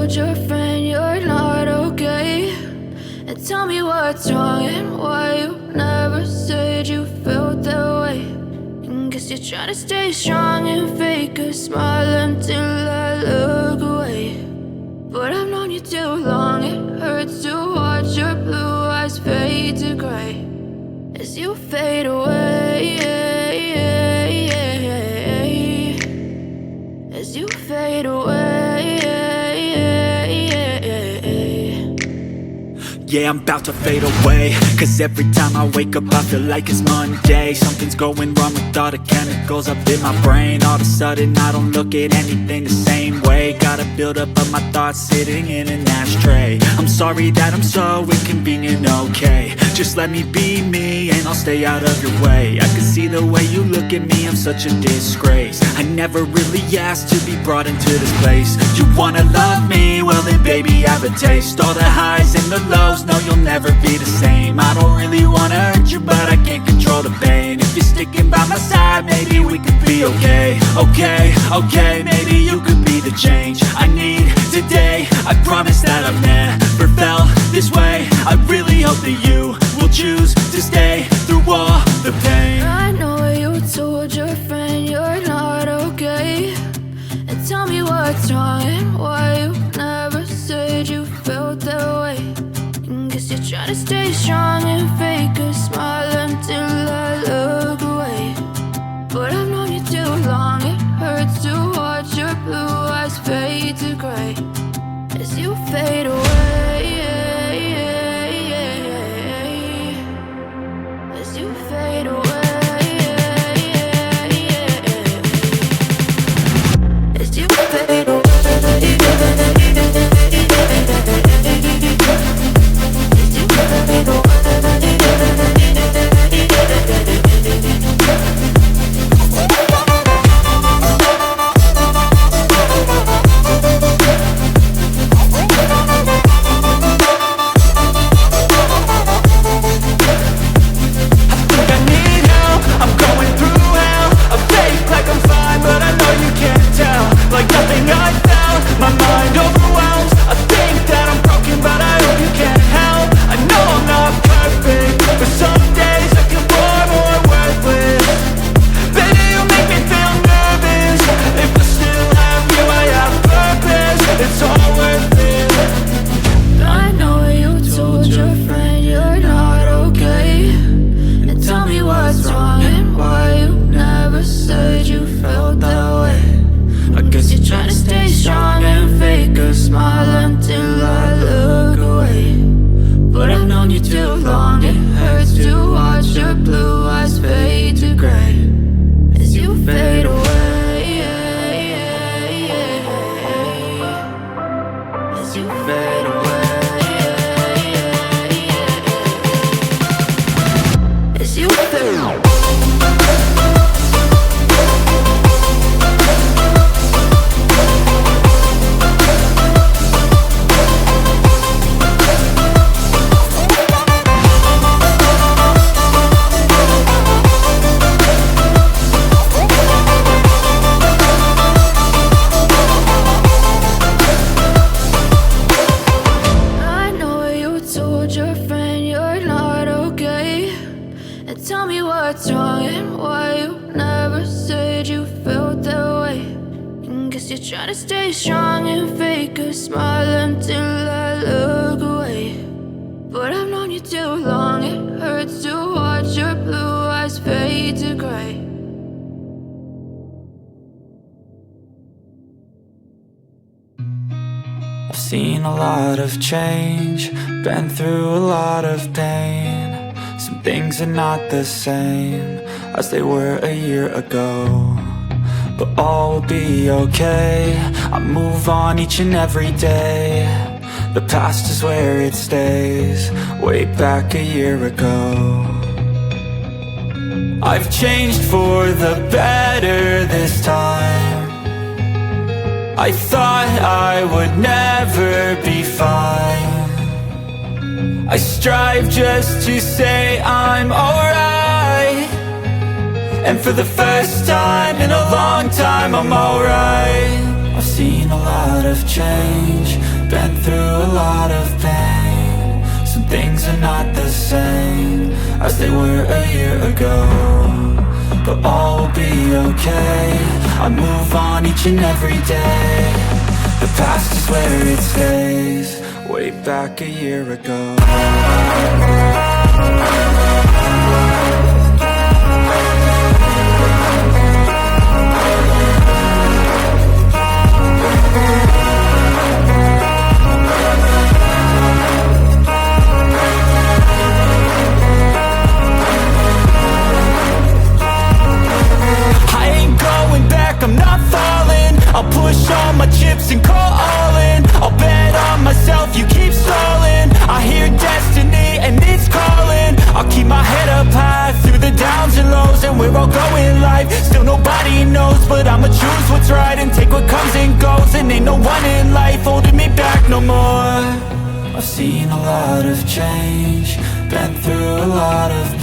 told your friend you're not okay? And tell me what's wrong and why you never said you felt that way. And guess you're trying to stay strong and fake a smile until I look away. But I've known you too long, it hurts to watch your blue eyes fade to gray as you fade away, as you fade away. Yeah, I'm about to fade away, cause every time I wake up I feel like it's Monday. Something's going wrong with all the chemicals up in my brain. All of a sudden I don't look at anything the same way. Gotta build up of my thoughts sitting in an ashtray. I'm sorry that I'm so inconvenient, okay? Just let me be me and I'll stay out of your way. I can see the way you look at me, I'm such a disgrace. I never really asked to be brought into this place. You wanna love me? Well then baby have a taste. All the highs and the lows, no, you'll never be the same. I don't really wanna hurt you, but I can't control the pain. If you're sticking by my side, maybe we could be okay. Okay, maybe you could be the change I need today. I promise that I've never felt this way. I really hope that you will choose to stay through all the pain. I know you told your friend you're not okay. And tell me what's wrong and why you never said you felt that way. Guess you're trying to stay strong and fake a smile until I look away. But I've known you too long, it hurts to watch your blue eyes fade to gray as you fade away, as you fade away, as you fade away. Seen a lot of change, been through a lot of pain. Some things are not the same as they were a year ago, but all will be okay. I move on each and every day. The past is where it stays, way back a year ago. I've changed for the better this time. I thought I would never be fine. I strive just to say I'm alright, and for the first time in a long time I'm alright. I've seen a lot of change, been through a lot of pain. Some things are not the same as they were a year ago, but all will be okay. I move on each and every day. The past is where it stays, way back a year ago. I'm not falling, I'll push all my chips and call all in. I'll bet on myself, you keep stalling. I hear destiny and it's calling. I'll keep my head up high through the downs and lows, and we're all going live. Still nobody knows, but I'ma choose what's right and take what comes and goes. And ain't no one in life holding me back no more. I've seen a lot of change, been through a lot of